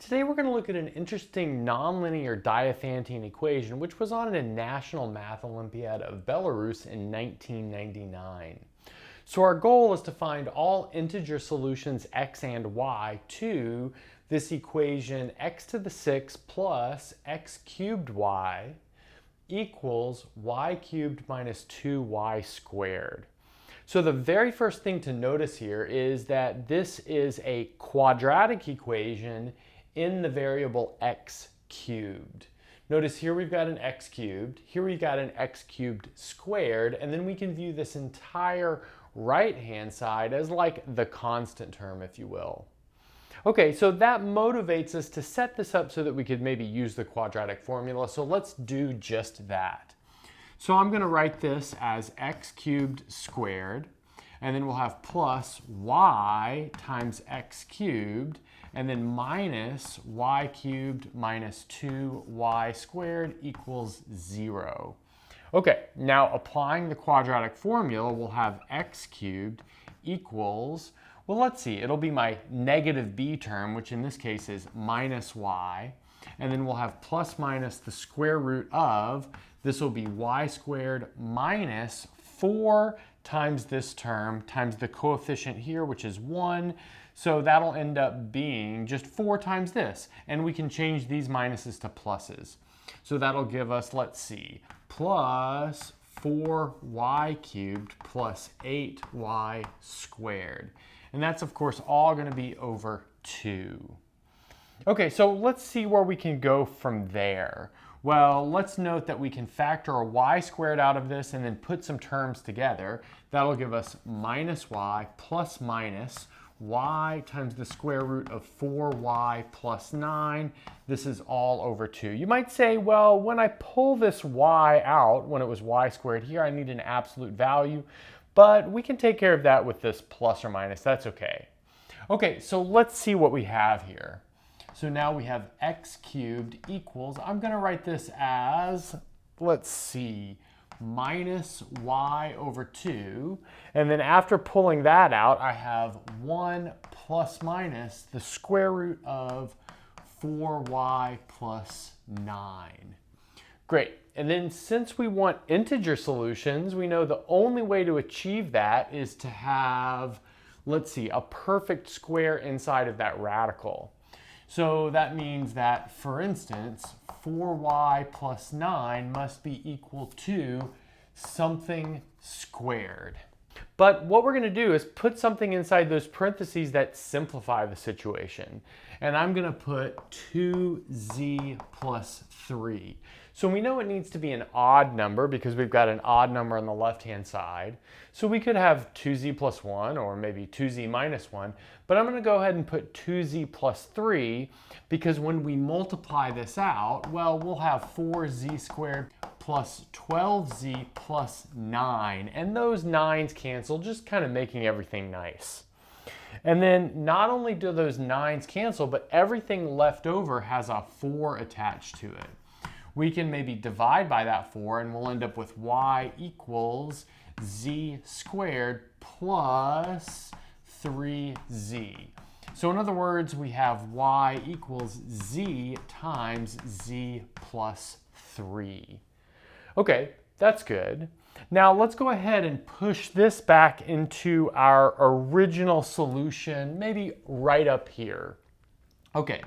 Today we're going to look at an interesting nonlinear Diophantine equation which was on a National Math Olympiad of Belarus in 1999. So our goal is to find all integer solutions x and y to this equation x to the 6 plus x cubed y equals y cubed minus 2y squared. So the very first thing to notice here is that this is a quadratic equation in the variable x cubed. Notice here we've got an x cubed, here we've got an x cubed squared, and then we can view this entire right-hand side as like the constant term, if you will. Okay, so that motivates us to set this up so that we could maybe use the quadratic formula, so let's do just that. So I'm going to write this as x cubed squared, and then we'll have plus y times x cubed, and then minus y cubed minus 2y squared equals 0. Okay, now applying the quadratic formula, we'll have x cubed equals, well, let's see, it'll be my negative b term, which in this case is minus y, and then we'll have plus minus the square root of, this will be y squared minus 4 times this term times the coefficient here, which is 1. So that'll end up being just 4 times this. And we can change these minuses to pluses. So that'll give us, let's see, plus 4y cubed plus 8y squared. And that's, of course, all going to be over 2. Okay, so let's see where we can go from there. Well, let's note that we can factor a y squared out of this and then put some terms together. That'll give us minus y plus minus y times the square root of 4y plus 9. This is all over 2. You might say, well, when I pull this y out, when it was y squared here, I need an absolute value. But we can take care of that with this plus or minus. That's okay. Okay, so let's see what we have here. So now we have x cubed equals, I'm going to write this as, let's see, minus y over 2. And then after pulling that out, I have 1 plus minus the square root of 4y plus 9. Great. And then since we want integer solutions, we know the only way to achieve that is to have, let's see, a perfect square inside of that radical. So that means that, for instance, 4y plus 9 must be equal to something squared. But what we're going to do is put something inside those parentheses that simplify the situation. And I'm going to put 2z plus 3. So we know it needs to be an odd number because we've got an odd number on the left-hand side. So we could have 2z plus 1 or maybe 2z minus 1. But I'm going to go ahead and put 2z plus 3 because when we multiply this out, well, we'll have 4z squared plus 12z plus 9. And those 9's cancel, just kind of making everything nice. And then not only do those 9's cancel, but everything left over has a 4 attached to it. We can maybe divide by that 4 and we'll end up with y equals z squared plus 3z. So in other words, we have y equals z times z plus 3. Okay, that's good. Now let's go ahead and push this back into our original solution, maybe right up here. Okay,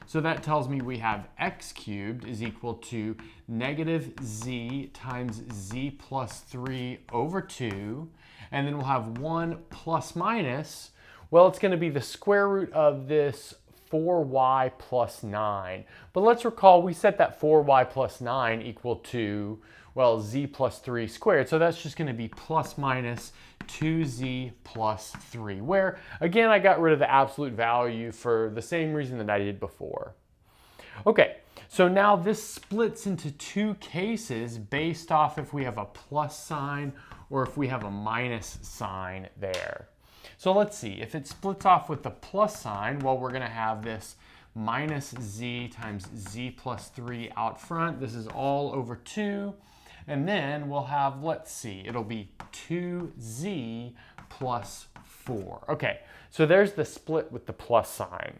so that tells me we have x cubed is equal to negative z times z plus 3 over 2. And then we'll have 1 plus minus. Well, it's going to be the square root of this 4y plus 9. But let's recall we set that 4y plus 9 equal to, well, z plus 3 squared. So that's just going to be plus minus 2z plus 3, where, again, I got rid of the absolute value for the same reason that I did before. Okay, so now this splits into two cases based off if we have a plus sign or if we have a minus sign there. So let's see, if it splits off with the plus sign, well, we're going to have this minus z times z plus 3 out front. This is all over 2. And then we'll have, let's see, it'll be 2z plus 4. Okay, so there's the split with the plus sign.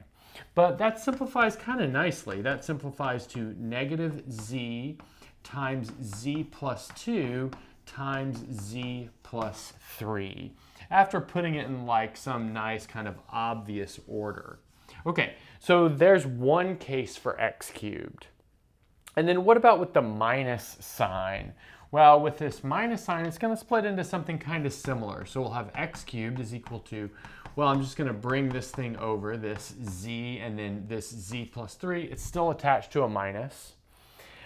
But that simplifies kind of nicely. That simplifies to negative z times z plus 2 times z plus 3, after putting it in like some nice kind of obvious order. Okay, so there's one case for x cubed. And then what about with the minus sign? Well, with this minus sign, it's going to split into something kind of similar. So we'll have x cubed is equal to, well, I'm just going to bring this thing over, this z, and then this z plus 3. It's still attached to a minus.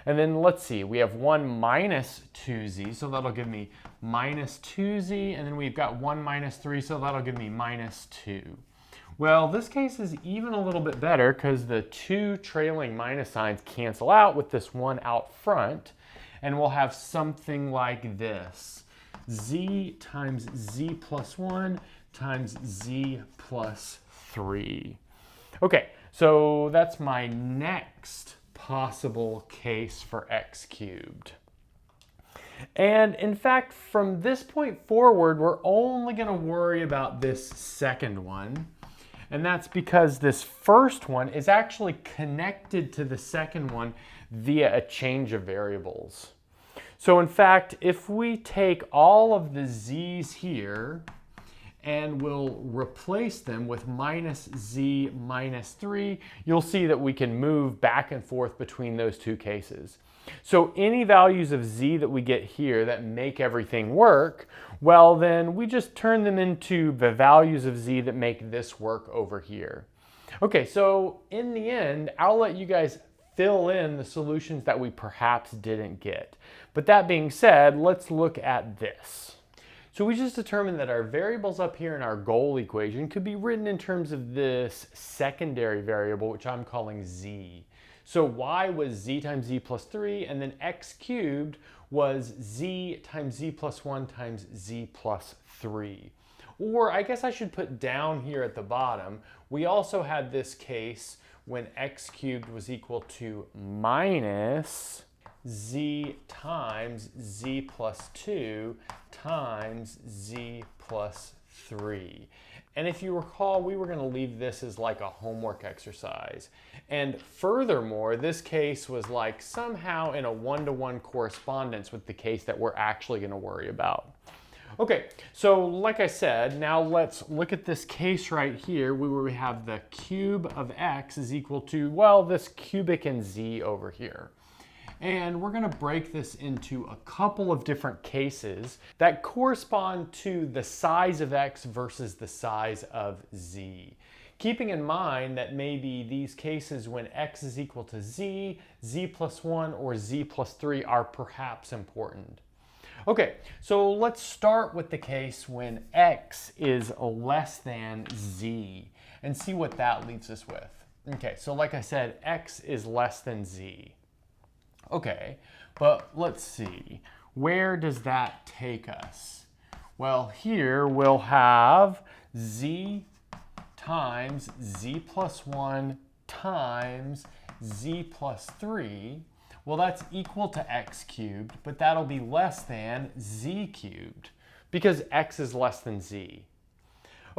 And then let's see, we have 1 minus 2z, so that'll give me minus 2z, and then we've got 1 minus 3, so that'll give me minus 2. Well, this case is even a little bit better because the two trailing minus signs cancel out with this one out front, and we'll have something like this. Z times z plus 1 times z plus 3. Okay, so that's my next possible case for x cubed. And in fact, from this point forward, we're only going to worry about this second one. And that's because this first one is actually connected to the second one via a change of variables. So in fact, if we take all of the z's here and we'll replace them with minus z minus 3, you'll see that we can move back and forth between those two cases. So any values of z that we get here that make everything work, well then we just turn them into the values of z that make this work over here. Okay, so in the end, I'll let you guys fill in the solutions that we perhaps didn't get. But that being said, let's look at this. So we just determined that our variables up here in our goal equation could be written in terms of this secondary variable, which I'm calling z. So y was z times z plus 3, and then x cubed was z times z plus 1 times z plus 3. Or I guess I should put down here at the bottom, we also had this case when x cubed was equal to minus z times z plus 2 times z plus 3. And if you recall, we were going to leave this as like a homework exercise. And furthermore, this case was like somehow in a one-to-one correspondence with the case that we're actually going to worry about. Okay, so like I said, now let's look at this case right here where we have the cube of x is equal to, well, this cubic in z over here. And we're going to break this into a couple of different cases that correspond to the size of x versus the size of z. Keeping in mind that maybe these cases when x is equal to z, z plus 1, or z plus 3 are perhaps important. Okay, so let's start with the case when x is less than z and see what that leaves us with. Okay, so like I said, x is less than z. Okay, but let's see, where does that take us? Well, here we'll have z times z plus 1 times z plus 3. Well, that's equal to x cubed, but that'll be less than z cubed because x is less than z.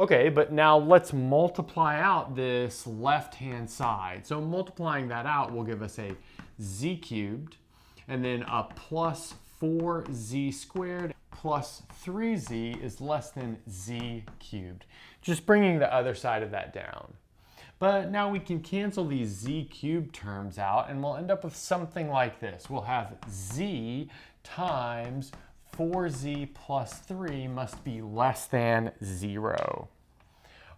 Okay, but now let's multiply out this left-hand side. So multiplying that out will give us a z cubed, and then a plus 4z squared plus 3z is less than z cubed. Just bringing the other side of that down. But now we can cancel these z cubed terms out, and we'll end up with something like this. We'll have z times 4z plus 3 must be less than 0.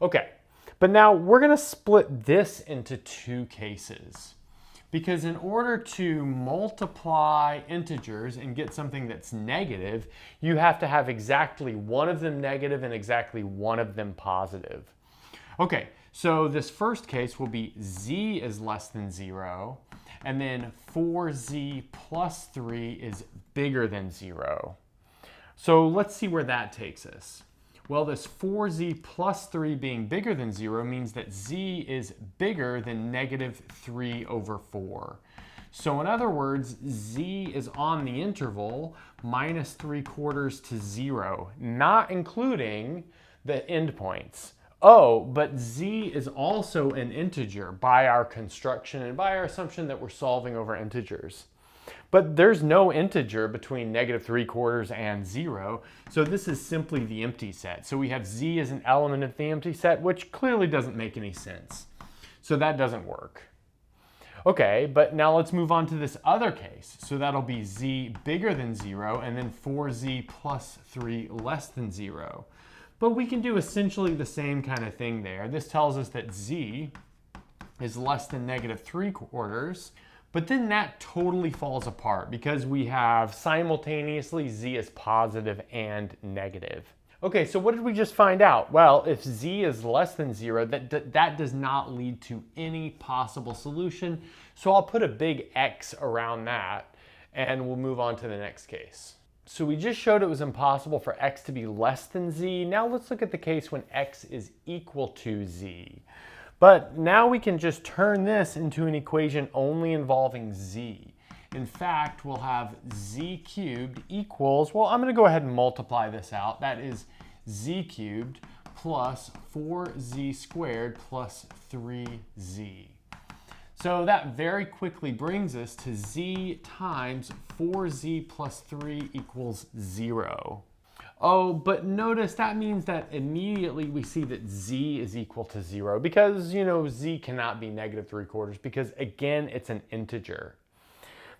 Okay, but now we're going to split this into two cases. Because in order to multiply integers and get something that's negative, you have to have exactly one of them negative and exactly one of them positive. Okay, so this first case will be z is less than 0, and then 4z plus 3 is bigger than 0. So let's see where that takes us. Well, this 4z plus 3 being bigger than 0 means that z is bigger than negative 3 over 4. So in other words, z is on the interval minus 3/4 to 0, not including the endpoints. Oh, but z is also an integer by our construction and by our assumption that we're solving over integers. But there's no integer between -3/4 and 0, so this is simply the empty set. So we have z as an element of the empty set, which clearly doesn't make any sense. So that doesn't work. Okay, but now let's move on to this other case. So that'll be z bigger than 0, and then 4z plus 3 less than 0. But we can do essentially the same kind of thing there. This tells us that z is less than -3/4, but then that totally falls apart because we have simultaneously z is positive and negative. Okay, so what did we just find out? Well, if z is less than 0, that does not lead to any possible solution. So I'll put a big X around that, and we'll move on to the next case. So we just showed it was impossible for x to be less than z. Now let's look at the case when x is equal to z. But now we can just turn this into an equation only involving z. In fact, we'll have z cubed equals, well, I'm going to go ahead and multiply this out. That is z cubed plus 4z squared plus 3z. So that very quickly brings us to z times 4z plus 3 equals 0. Oh, but notice that means that immediately we see that z is equal to 0 because, z cannot be -3/4 because, again, it's an integer.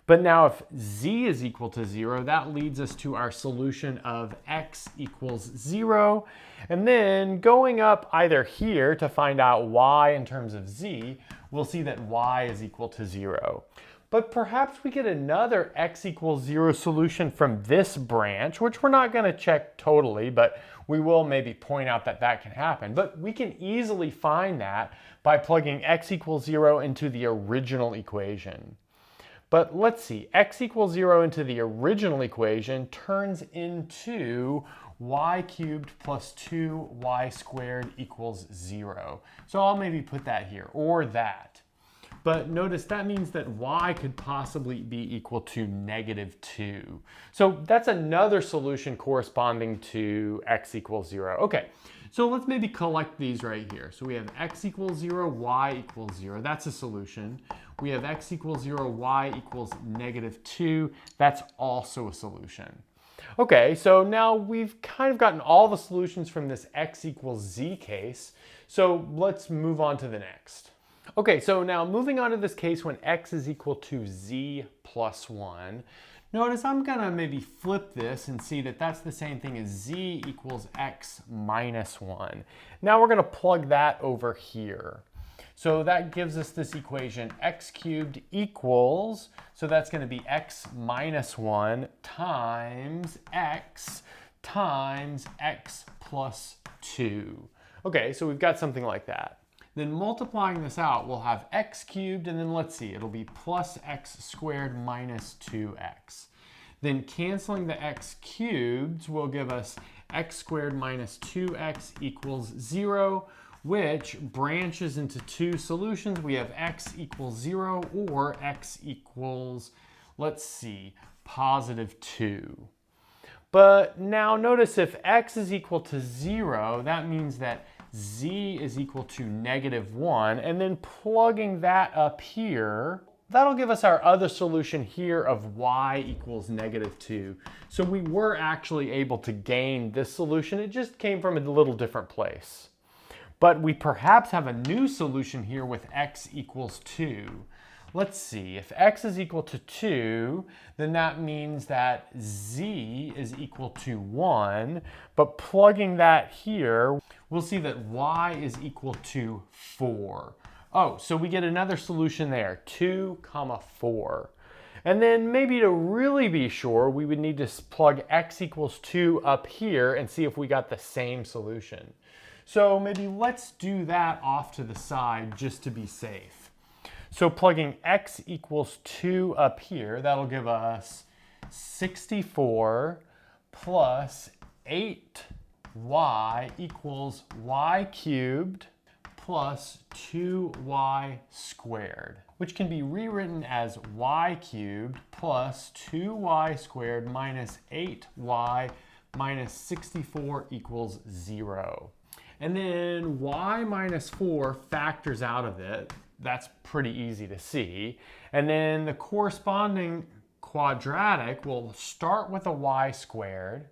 But now if z is equal to 0, that leads us to our solution of x equals 0. And then going up either here to find out y in terms of z, we'll see that y is equal to 0. But perhaps we get another x equals 0 solution from this branch, which we're not going to check totally, but we will maybe point out that that can happen. But we can easily find that by plugging x equals 0 into the original equation. But let's see, x equals 0 into the original equation turns into y cubed plus 2y squared equals 0. So I'll maybe put that here, or that. But notice that means that y could possibly be equal to -2. So that's another solution corresponding to x equals 0. Okay, so let's maybe collect these right here. So we have x equals 0, y equals 0. That's a solution. We have x equals 0, y equals -2. That's also a solution. Okay, so now we've kind of gotten all the solutions from this x equals z case. So let's move on to the next. Okay, so now moving on to this case when x is equal to z plus 1. Notice I'm going to maybe flip this and see that that's the same thing as z equals x minus 1. Now we're going to plug that over here. So that gives us this equation x cubed equals, so that's going to be x minus 1 times x plus 2. Okay, so we've got something like that. Then multiplying this out, we'll have x cubed, and then let's see, it'll be plus x squared minus 2x. Then canceling the x cubed will give us x squared minus 2x equals 0, which branches into two solutions. We have x equals 0 or x equals, let's see, positive 2. But now notice if x is equal to 0, that means that z is equal to -1, and then plugging that up here, that'll give us our other solution here of y equals -2. So we were actually able to gain this solution. It just came from a little different place. But we perhaps have a new solution here with x equals 2. Let's see, if x is equal to 2, then that means that z is equal to 1, but plugging that here, we'll see that y is equal to 4. Oh, so we get another solution there, 2, 4. And then maybe to really be sure, we would need to plug x equals 2 up here and see if we got the same solution. So maybe let's do that off to the side just to be safe. So plugging x equals 2 up here, that'll give us 64 plus 8y equals y cubed plus 2y squared, which can be rewritten as y cubed plus 2y squared minus 8y minus 64 equals 0. And then y minus 4 factors out of it. That's pretty easy to see. And then the corresponding quadratic will start with a y squared.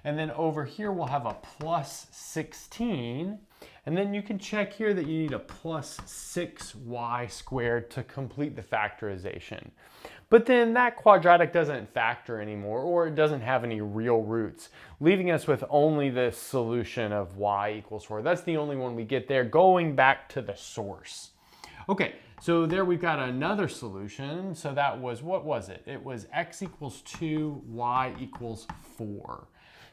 And then over here we'll have a plus 16. And then you can check here that you need a plus 6y squared to complete the factorization. But then that quadratic doesn't factor anymore, or it doesn't have any real roots, leaving us with only this solution of y equals 4. That's the only one we get there, going back to the source. Okay, so there we've got another solution. So that was, what was it? It was x equals 2, y equals 4.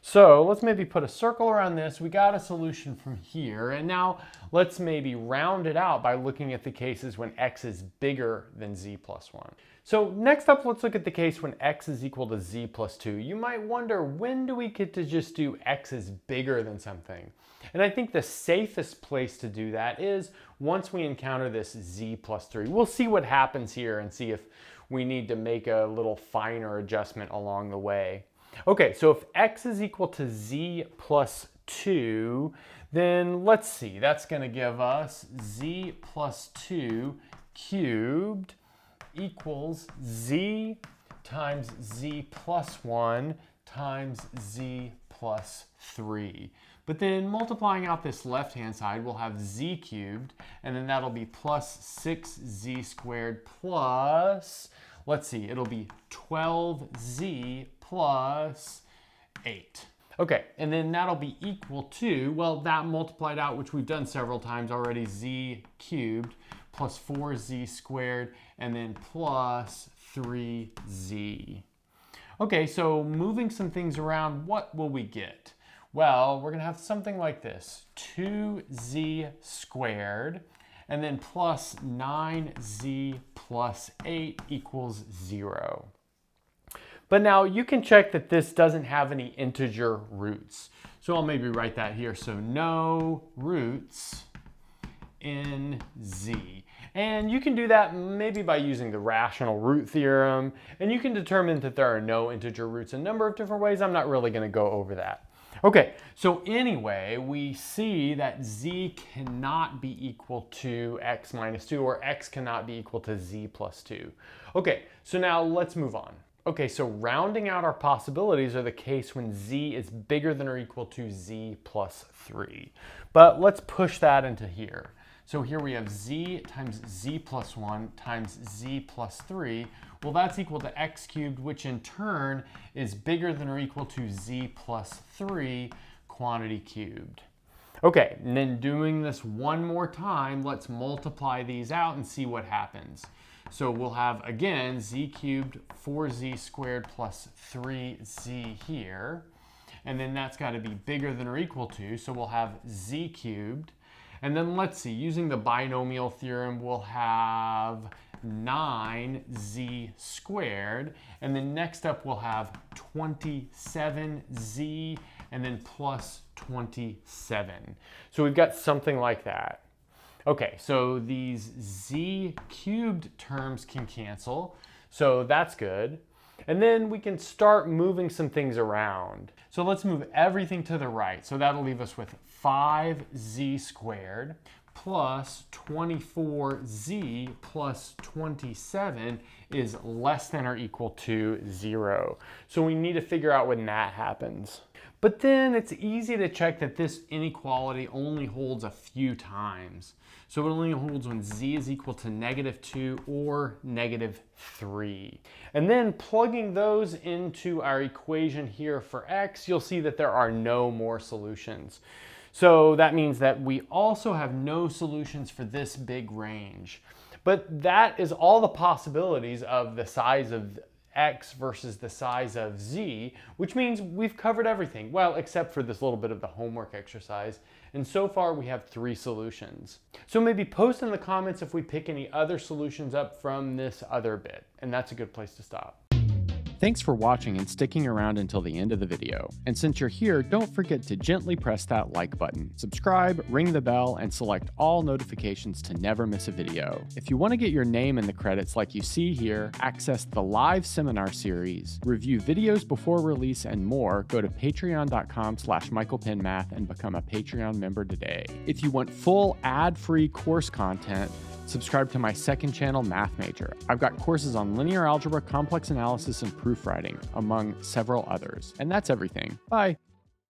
So let's maybe put a circle around this. We got a solution from here. And now let's maybe round it out by looking at the cases when x is bigger than z plus 1. So next up, let's look at the case when x is equal to z plus 2. You might wonder, when do we get to just do x is bigger than something? And I think the safest place to do that is once we encounter this z plus 3. We'll see what happens here and see if we need to make a little finer adjustment along the way. Okay, so if x is equal to z plus 2, then let's see, that's going to give us z plus 2 cubed equals z times z plus 1 times z plus 3. But then multiplying out this left-hand side, we'll have z cubed, and then that'll be plus 6z squared plus, let's see, it'll be 12z plus 8. Okay, and then that'll be equal to, well, that multiplied out, which we've done several times already, z cubed plus 4z squared, and then plus 3z. Okay, so moving some things around, what will we get? Well, we're gonna have something like this, 2z squared, and then plus 9z plus 8 equals 0. But now you can check that this doesn't have any integer roots. So I'll maybe write that here. So no roots in z. And you can do that maybe by using the rational root theorem. And you can determine that there are no integer roots in a number of different ways. I'm not really going to go over that. Okay, so anyway, we see that z cannot be equal to x minus 2, or x cannot be equal to z plus 2. Okay, so now let's move on. Okay, so rounding out our possibilities are the case when z is bigger than or equal to z plus 3. But let's push that into here. So here we have z times z plus 1 times z plus 3. Well, that's equal to x cubed, which in turn is bigger than or equal to z plus 3 quantity cubed. Okay, and then doing this one more time, let's multiply these out and see what happens. So we'll have, again, z cubed 4z squared plus 3z here. And then that's got to be bigger than or equal to, so we'll have z cubed. And then let's see, using the binomial theorem, we'll have 9z squared. And then next up, we'll have 27z and then plus 27. So we've got something like that. Okay, so these z cubed terms can cancel, so that's good. And then we can start moving some things around. So let's move everything to the right. So that'll leave us with 5z squared plus 24z plus 27 is less than or equal to 0. So we need to figure out when that happens. But then it's easy to check that this inequality only holds a few times. So it only holds when z is equal to -2 or -3. And then plugging those into our equation here for x, you'll see that there are no more solutions. So that means that we also have no solutions for this big range. But that is all the possibilities of the size of x versus the size of z, which means we've covered everything. Well, except for this little bit of the homework exercise. And so far we have 3 solutions. So maybe post in the comments if we pick any other solutions up from this other bit. And that's a good place to stop. Thanks for watching and sticking around until the end of the video. And since you're here, don't forget to gently press that like button, subscribe, ring the bell, and select all notifications to never miss a video. If you want to get your name in the credits like you see here, access the live seminar series, review videos before release, and more, go to patreon.com/michaelpennmath and become a Patreon member today. If you want full ad-free course content, subscribe to my second channel, Math Major. I've got courses on linear algebra, complex analysis, and proofwriting, among several others. And that's everything. Bye.